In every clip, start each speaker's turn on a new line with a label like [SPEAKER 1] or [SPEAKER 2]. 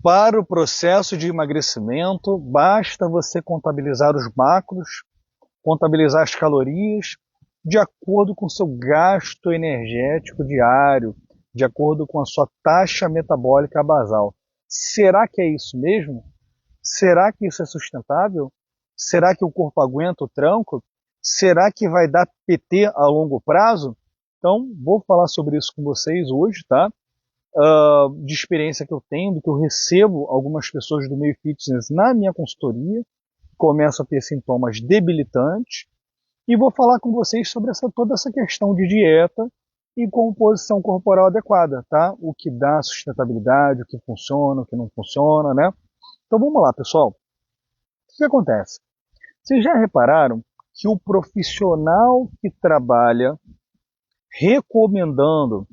[SPEAKER 1] Para o processo de emagrecimento, basta você contabilizar os macros, contabilizar as calorias, de acordo com o seu gasto energético diário, de acordo com a sua taxa metabólica basal. Será que é isso mesmo? Será que isso é sustentável? Será que o corpo aguenta o tranco? Será que vai dar PT a longo prazo? Então, vou falar sobre isso com vocês hoje, tá? De experiência que eu tenho, do que eu recebo algumas pessoas do meio fitness na minha consultoria, começam a ter sintomas debilitantes, e vou falar com vocês sobre toda essa questão de dieta e composição corporal adequada, tá? O que dá sustentabilidade, o que funciona, o que não funciona, né? Então vamos lá, pessoal. O que acontece? Vocês já repararam que o profissional que trabalha recomendando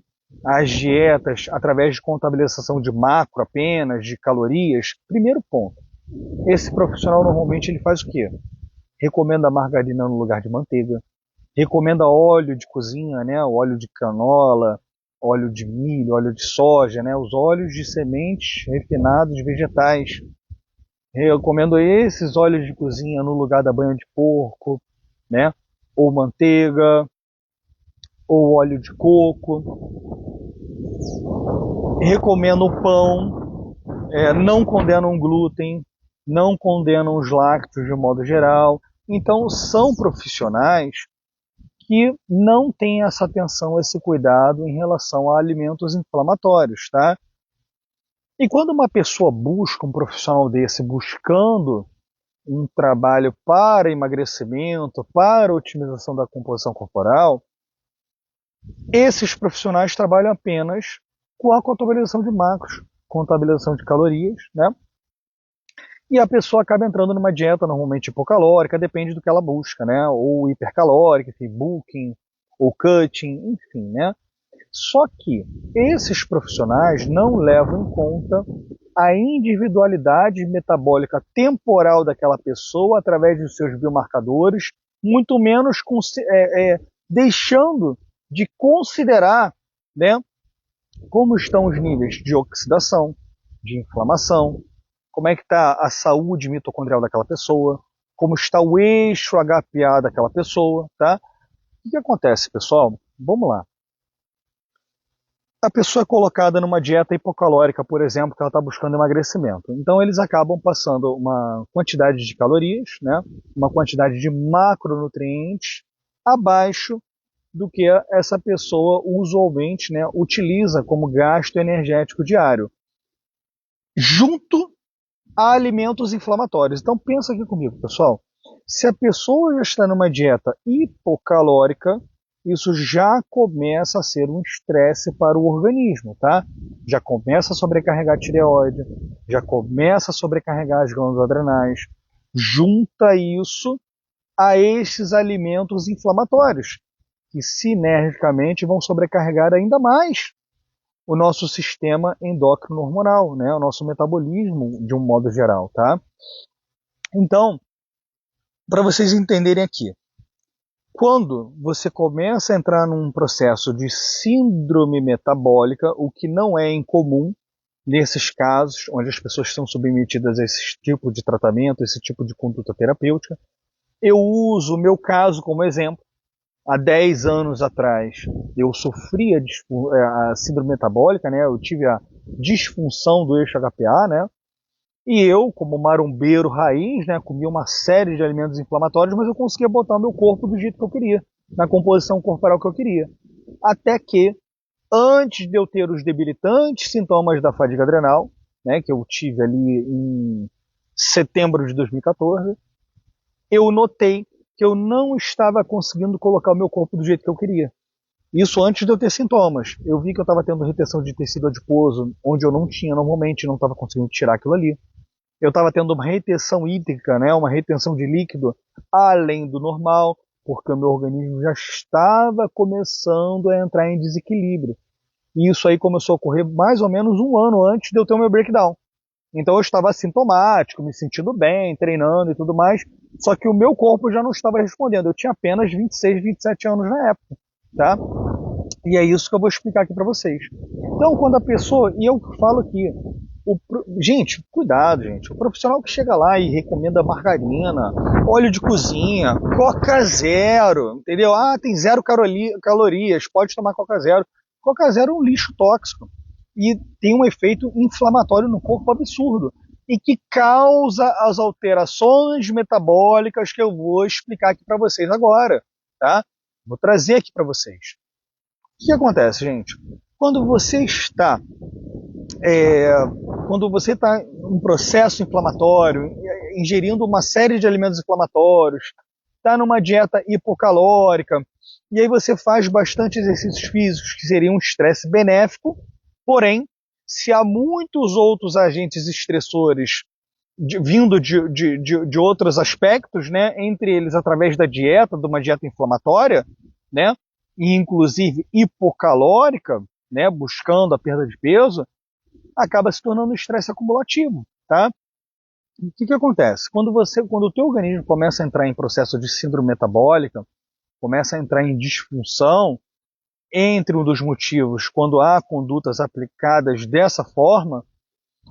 [SPEAKER 1] as dietas através de contabilização de macro apenas, de calorias, primeiro ponto, esse profissional normalmente ele faz o quê? Recomenda margarina no lugar de manteiga, recomenda óleo de cozinha, né? Óleo de canola, óleo de milho, óleo de soja, né? Os óleos de sementes refinados vegetais. Recomendo esses óleos de cozinha no lugar da banha de porco, né? Ou manteiga, ou óleo de coco. Recomendo o pão, não condenam glúten, não condenam os lácteos de modo geral. Então são profissionais que não têm essa atenção, esse cuidado em relação a alimentos inflamatórios, tá? E quando uma pessoa busca um profissional desse buscando um trabalho para emagrecimento, para otimização da composição corporal, esses profissionais trabalham apenas com a contabilização de macros, contabilização de calorias, né? E a pessoa acaba entrando numa dieta normalmente hipocalórica, depende do que ela busca, né? Ou hipercalórica, bulking, ou cutting, enfim, né? Só que esses profissionais não levam em conta a individualidade metabólica temporal daquela pessoa através dos seus biomarcadores, muito menos deixando de considerar, né, como estão os níveis de oxidação, de inflamação, como é que está a saúde mitocondrial daquela pessoa, como está o eixo HPA daquela pessoa, tá? O que acontece, pessoal? Vamos lá. A pessoa é colocada numa dieta hipocalórica, por exemplo, que ela está buscando emagrecimento. Então eles acabam passando uma quantidade de calorias, né, uma quantidade de macronutrientes abaixo do que essa pessoa usualmente, né, utiliza como gasto energético diário, junto a alimentos inflamatórios. Então pensa aqui comigo, pessoal. Se a pessoa já está numa dieta hipocalórica, isso já começa a ser um estresse para o organismo, tá? Já começa a sobrecarregar a tireoide, já começa a sobrecarregar as glândulas adrenais. Junta isso a estes alimentos inflamatórios, que sinergicamente vão sobrecarregar ainda mais o nosso sistema endócrino hormonal, né? O nosso metabolismo de um modo geral, tá? Então, para vocês entenderem aqui, quando você começa a entrar num processo de síndrome metabólica, o que não é incomum nesses casos, onde as pessoas são submetidas a esse tipo de tratamento, esse tipo de conduta terapêutica, eu uso o meu caso como exemplo. Há 10 anos atrás, eu sofri a síndrome metabólica, né? Eu tive a disfunção do eixo HPA, né? E eu, como marombeiro raiz, né, comia uma série de alimentos inflamatórios, mas eu conseguia botar o meu corpo do jeito que eu queria, na composição corporal que eu queria. Até que, antes de eu ter os debilitantes sintomas da fadiga adrenal, né, que eu tive ali em setembro de 2014, eu notei que eu não estava conseguindo colocar o meu corpo do jeito que eu queria. Isso antes de eu ter sintomas. Eu vi que eu estava tendo retenção de tecido adiposo, onde eu não tinha normalmente, não estava conseguindo tirar aquilo ali. Eu estava tendo uma retenção hídrica, né, uma retenção de líquido além do normal, porque o meu organismo já estava começando a entrar em desequilíbrio. E isso aí começou a ocorrer mais ou menos um ano antes de eu ter o meu breakdown. Então eu estava assintomático, me sentindo bem, treinando e tudo mais, só que o meu corpo já não estava respondendo. Eu tinha apenas 26, 27 anos na época, tá? E é isso que eu vou explicar aqui para vocês. Então, quando a pessoa, e eu falo aqui, Gente, cuidado, gente. O profissional que chega lá e recomenda margarina, óleo de cozinha, Coca Zero, entendeu? Ah, tem zero calorias, pode tomar Coca Zero. Coca Zero é um lixo tóxico e tem um efeito inflamatório no corpo absurdo e que causa as alterações metabólicas que eu vou explicar aqui para vocês agora, tá? Vou trazer aqui para vocês. O que acontece, gente? Quando você está é, quando você está em um processo inflamatório, ingerindo uma série de alimentos inflamatórios, está numa dieta hipocalórica, e aí você faz bastante exercícios físicos, que seria um estresse benéfico, porém, se há muitos outros agentes estressores vindo de outros aspectos, né, entre eles através da dieta, de uma dieta inflamatória, né, e inclusive hipocalórica, né, buscando a perda de peso, acaba se tornando um estresse acumulativo, tá? O que acontece? Quando o teu organismo começa a entrar em processo de síndrome metabólica, começa a entrar em disfunção, entre um dos motivos, quando há condutas aplicadas dessa forma,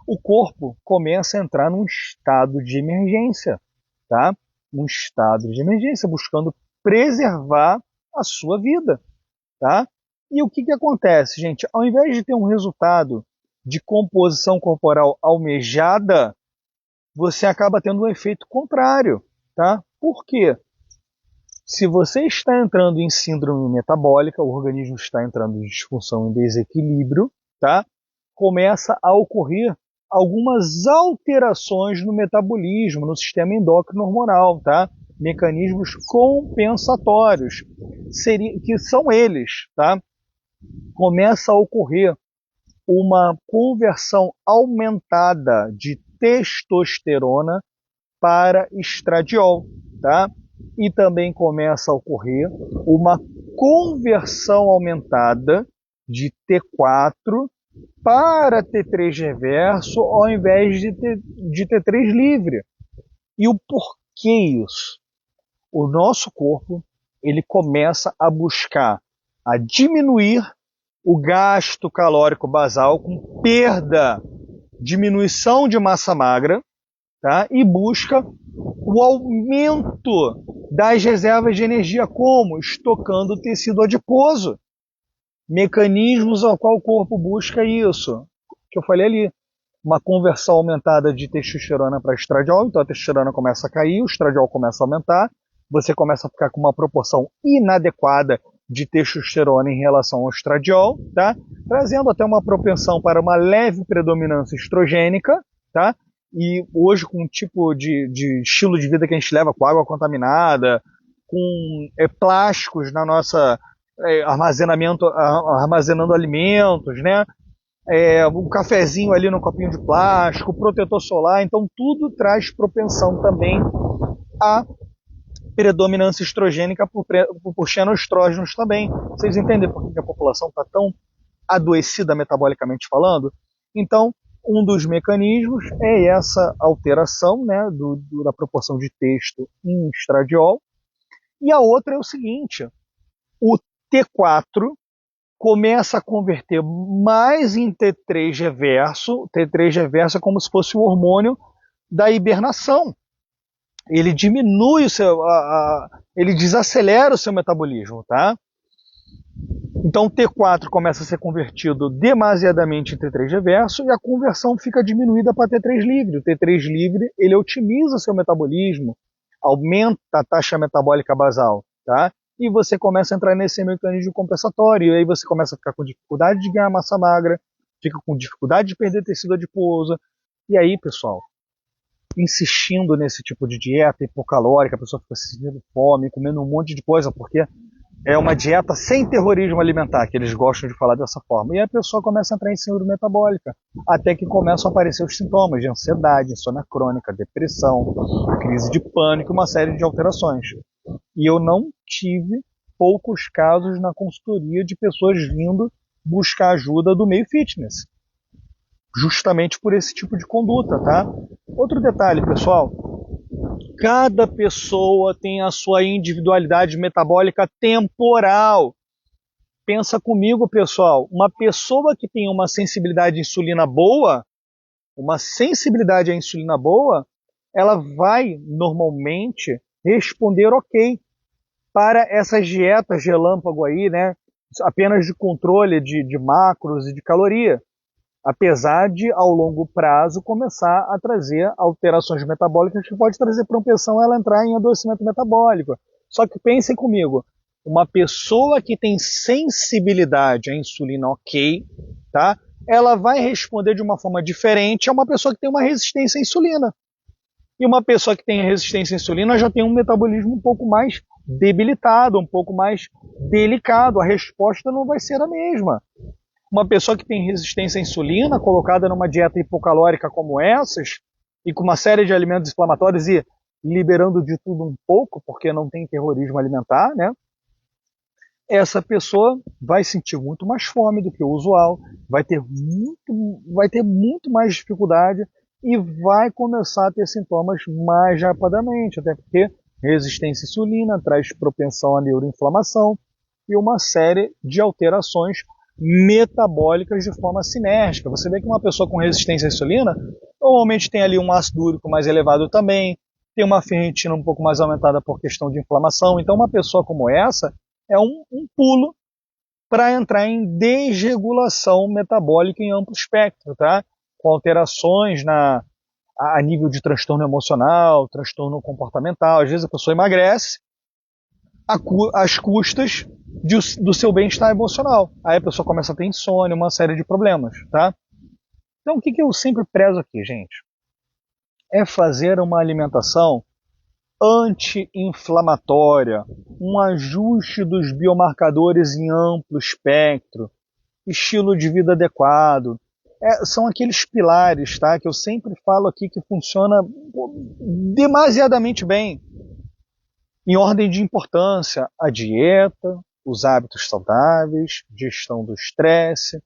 [SPEAKER 1] o corpo começa a entrar num estado de emergência, tá? Um estado de emergência, buscando preservar a sua vida, tá? E o que acontece, gente? Ao invés de ter um resultado de composição corporal almejada, você acaba tendo um efeito contrário, tá? Por quê? Se você está entrando em síndrome metabólica, o organismo está entrando em disfunção, em desequilíbrio, tá? Começa a ocorrer algumas alterações no metabolismo, no sistema endócrino hormonal, tá? Mecanismos compensatórios, que são eles, tá? Começa a ocorrer uma conversão aumentada de testosterona para estradiol, tá? E também começa a ocorrer uma conversão aumentada de T4 para T3 reverso ao invés de T3 livre. E o porquê isso? O nosso corpo ele começa a buscar a diminuir o gasto calórico basal com perda, diminuição de massa magra, tá? E busca o aumento das reservas de energia, como? Estocando tecido adiposo. Mecanismos ao qual o corpo busca isso, que eu falei ali. Uma conversão aumentada de testosterona para estradiol, então a testosterona começa a cair, o estradiol começa a aumentar, você começa a ficar com uma proporção inadequada de testosterona em relação ao estradiol, tá? Trazendo até uma propensão para uma leve predominância estrogênica, tá? E hoje com um tipo de estilo de vida que a gente leva com água contaminada, com plásticos na nossa armazenando alimentos, né? Um cafezinho ali no copinho de plástico, protetor solar, então tudo traz propensão também à predominância estrogênica por xenoestrógenos também. Vocês entendem por que a população está tão adoecida metabolicamente falando? Então, um dos mecanismos é essa alteração, né, da proporção de testo em estradiol. E a outra é o seguinte, o T4 começa a converter mais em T3 reverso. T3 reverso é como se fosse o hormônio da hibernação. Ele diminui o seu, ele desacelera o seu metabolismo, tá? Então o T4 começa a ser convertido demasiadamente em T3 reverso e a conversão fica diminuída para T3 livre. O T3 livre ele otimiza seu metabolismo, aumenta a taxa metabólica basal, tá? E você começa a entrar nesse mecanismo compensatório, e aí você começa a ficar com dificuldade de ganhar massa magra, fica com dificuldade de perder tecido adiposo, e aí, pessoal, insistindo nesse tipo de dieta hipocalórica, a pessoa fica se sentindo fome, comendo um monte de coisa, porque é uma dieta sem terrorismo alimentar, que eles gostam de falar dessa forma, e a pessoa começa a entrar em síndrome metabólica, até que começam a aparecer os sintomas de ansiedade, insônia crônica, depressão, crise de pânico, uma série de alterações. E eu não tive poucos casos na consultoria de pessoas vindo buscar ajuda do meio fitness, justamente por esse tipo de conduta, tá? Outro detalhe, pessoal, cada pessoa tem a sua individualidade metabólica temporal. Pensa comigo, pessoal, uma pessoa que tem uma sensibilidade de insulina boa, uma sensibilidade à insulina boa, ela vai normalmente responder ok para essas dietas relâmpago aí, né? Apenas de controle de macros e de caloria, apesar de ao longo prazo começar a trazer alterações metabólicas que pode trazer propensão a ela entrar em adoecimento metabólico. Só que pensem comigo, uma pessoa que tem sensibilidade à insulina ok, tá? Ela vai responder de uma forma diferente a uma pessoa que tem uma resistência à insulina. E uma pessoa que tem resistência à insulina já tem um metabolismo um pouco mais debilitado, um pouco mais delicado. A resposta não vai ser a mesma. Uma pessoa que tem resistência à insulina, colocada numa dieta hipocalórica como essas, e com uma série de alimentos inflamatórios e liberando de tudo um pouco, porque não tem terrorismo alimentar, né? Essa pessoa vai sentir muito mais fome do que o usual, vai ter muito mais dificuldade e vai começar a ter sintomas mais rapidamente, até porque resistência à insulina traz propensão à neuroinflamação e uma série de alterações metabólicas de forma sinérgica. Você vê que uma pessoa com resistência à insulina normalmente tem ali um ácido úrico mais elevado também, tem uma ferritina um pouco mais aumentada por questão de inflamação. Então uma pessoa como essa é um pulo para entrar em desregulação metabólica em amplo espectro, tá? Com alterações a nível de transtorno emocional, transtorno comportamental. Às vezes a pessoa emagrece às custas do seu bem-estar emocional. Aí a pessoa começa a ter insônia, uma série de problemas, tá? Então o que eu sempre prezo aqui, gente? É fazer uma alimentação anti-inflamatória, um ajuste dos biomarcadores em amplo espectro, estilo de vida adequado. São aqueles pilares, tá, que eu sempre falo aqui que funciona demasiadamente bem. Em ordem de importância, a dieta, os hábitos saudáveis, gestão do estresse,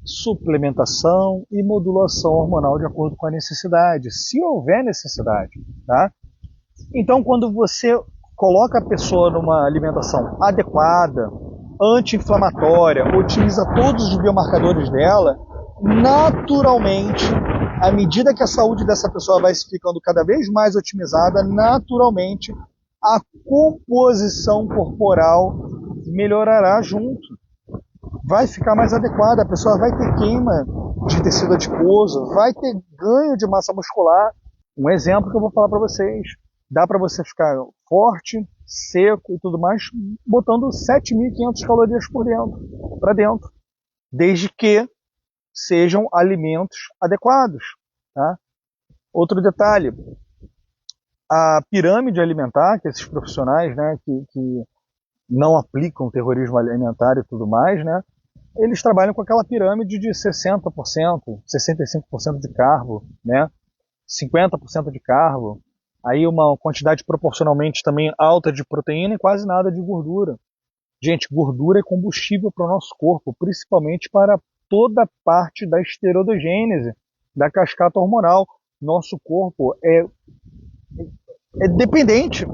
[SPEAKER 1] suplementação e modulação hormonal de acordo com a necessidade, se houver necessidade, tá? Então, quando você coloca a pessoa numa alimentação adequada, anti-inflamatória, otimiza todos os biomarcadores dela, naturalmente, à medida que a saúde dessa pessoa vai se ficando cada vez mais otimizada, naturalmente, a composição corporal melhorará junto. Vai ficar mais adequada, a pessoa vai ter queima de tecido adiposo, vai ter ganho de massa muscular. Um exemplo que eu vou falar para vocês. Dá para você ficar forte, seco e tudo mais, botando 7.500 calorias para dentro, desde que sejam alimentos adequados. Tá? Outro detalhe, a pirâmide alimentar, que esses profissionais, né, que não aplicam terrorismo alimentar e tudo mais, né, eles trabalham com aquela pirâmide de 60%, 65% de carbo, né, 50% de carbo, aí uma quantidade proporcionalmente também alta de proteína e quase nada de gordura. Gente, gordura é combustível para o nosso corpo, principalmente para toda a parte da esteroidogênese, da cascata hormonal. Nosso corpo é dependente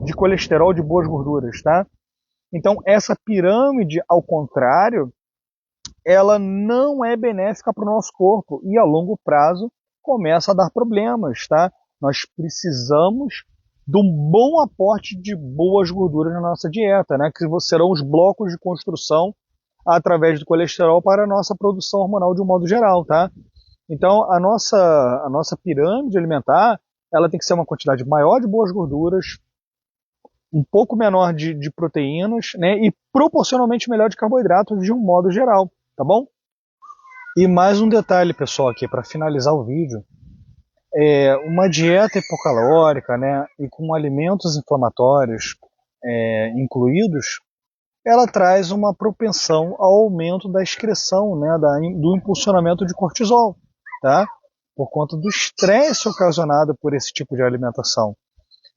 [SPEAKER 1] de colesterol, de boas gorduras, tá? Então, essa pirâmide, ao contrário, ela não é benéfica para o nosso corpo e a longo prazo começa a dar problemas, tá? Nós precisamos de um bom aporte de boas gorduras na nossa dieta, né? Que serão os blocos de construção através do colesterol para a nossa produção hormonal de um modo geral, tá? Então, a nossa pirâmide alimentar, ela tem que ser uma quantidade maior de boas gorduras, um pouco menor de proteínas, né? E proporcionalmente melhor de carboidratos de um modo geral, tá bom? E mais um detalhe, pessoal, aqui para finalizar o vídeo. Uma dieta hipocalórica, né, e com alimentos inflamatórios incluídos, ela traz uma propensão ao aumento da excreção, né, do impulsionamento de cortisol, tá? Por conta do estresse ocasionado por esse tipo de alimentação.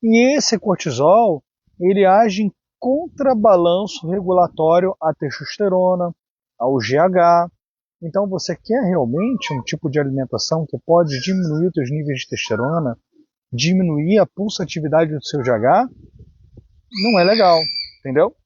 [SPEAKER 1] E esse cortisol, ele age em contrabalanço regulatório à testosterona, ao GH. Então você quer realmente um tipo de alimentação que pode diminuir os seus níveis de testosterona, diminuir a pulsatividade do seu GH? Não é legal, entendeu?